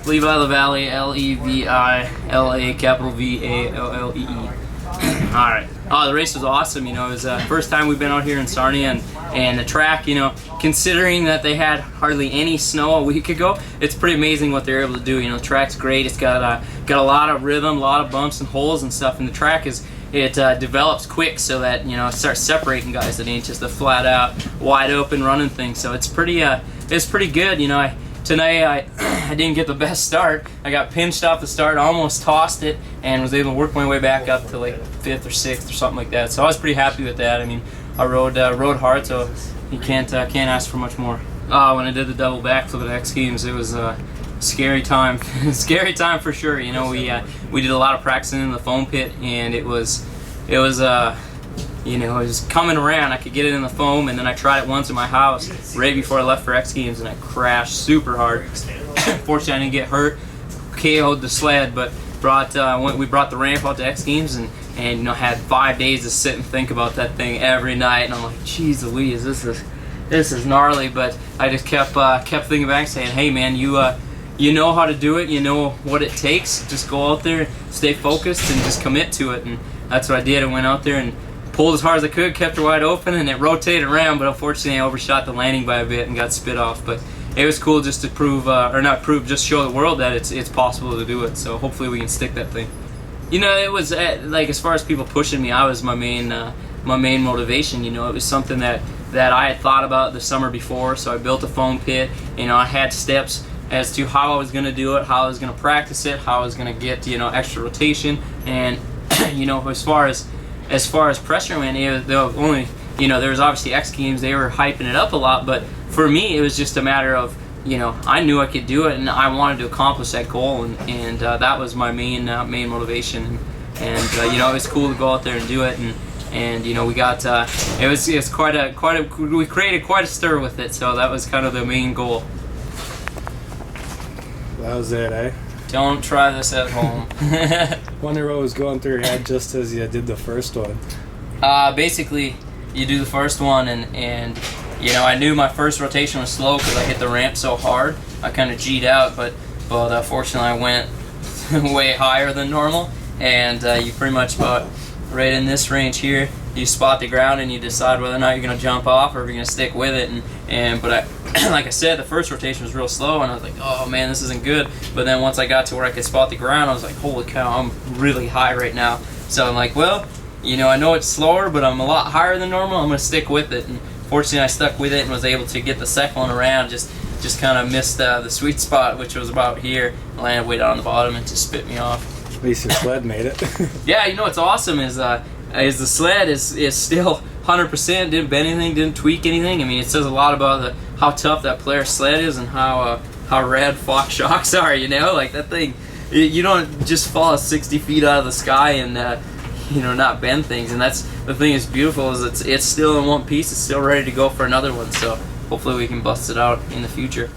Levi Lavallee, L-E-V-I-L-A, capital V-A-L-L-E-E. Alright. Oh, the race was awesome. You know, it was the first time we've been out here in Sarnia, and the track, you know, considering that they had hardly any snow a week ago, it's pretty amazing what they're able to do. You know, the track's great. It's got a lot of rhythm, a lot of bumps and holes and stuff, and the track develops quick so that, you know, it starts separating guys. It ain't just a flat out, wide open running thing. So it's pretty good. You know, tonight I didn't get the best start. I got pinched off the start, almost tossed it, and was able to work my way back up to like 5th or 6th or something like that. So I was pretty happy with that. I mean, I rode hard, so you can't ask for much more. When I did the double backflip at X Games, it was a scary time. Scary time for sure. You know, we did a lot of practicing in the foam pit, and it was you know, it was coming around. I could get it in the foam, and then I tried it once in my house right before I left for X Games, and I crashed super hard. Fortunately, I didn't get hurt. KO'd the sled, but we brought the ramp out to X Games, and you know, had 5 days to sit and think about that thing every night, and I'm like, geez Louise, this is gnarly. But I just kept thinking back, saying, hey man, you know how to do it, you know what it takes. Just go out there, stay focused, and just commit to it. And that's what I did. I went out there and pulled as hard as I could, kept her wide open, and it rotated around, but unfortunately I overshot the landing by a bit and got spit off. But it was cool just to prove, or not prove, just show the world that it's possible to do it. So hopefully we can stick that thing. You know, it was like, as far as people pushing me, I was my main motivation. You know, it was something that I had thought about the summer before, so I built a foam pit. You know, I had steps as to how I was going to do it, how I was going to practice it, how I was going to get, you know, extra rotation. And you know, as far as pressure went, only, you know, there was obviously X Games, they were hyping it up a lot, but for me it was just a matter of, you know, I knew I could do it, and I wanted to accomplish that goal, and that was my main motivation. And you know, it was cool to go out there and do it, and you know, we got it was we created quite a stir with it, so that was kind of the main goal. That was it, eh? Don't try this at home. Wonder what was going through your head just as you did the first one. Basically, you do the first one, and you know, I knew my first rotation was slow because I hit the ramp so hard. I kind of G'd out, but fortunately I went way higher than normal, and you pretty much about right in this range here, you spot the ground and you decide whether or not you're going to jump off or if you're going to stick with it. But like I said, the first rotation was real slow, and I was like, oh man, this isn't good. But then once I got to where I could spot the ground, I was like, holy cow, I'm really high right now. So I'm like, well, you know, I know it's slower, but I'm a lot higher than normal. I'm going to stick with it. And fortunately, I stuck with it and was able to get the second one around. Just kind of missed the sweet spot, which was about here. I landed way down on the bottom and just spit me off. At least your sled made it. Yeah, you know what's awesome is the sled is still 100%, didn't bend anything, didn't tweak anything. I mean, it says a lot about how tough that Polaris sled is and how rad Fox shocks are, you know? Like, that thing, you don't just fall 60 feet out of the sky and, you know, not bend things. And that's the thing that's beautiful, is it's still in one piece, it's still ready to go for another one. So hopefully we can bust it out in the future.